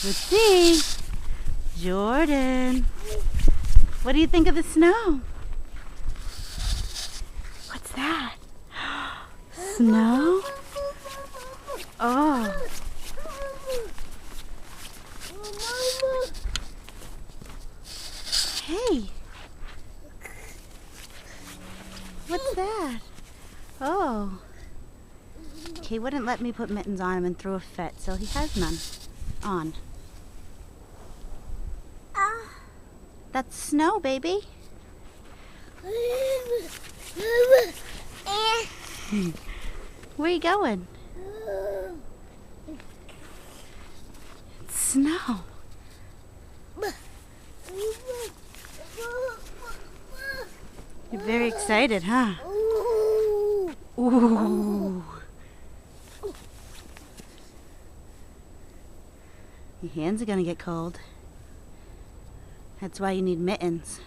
Let's see. Jordan, what do you think of the snow? What's that? Snow? Oh. Hey. What's that? Oh. He wouldn't let me put mittens on him and threw a fit, so he has none on. That's snow, baby. Where are you going? It's snow. You're very excited, huh? Ooh. Your hands are gonna get cold. That's why you need mittens.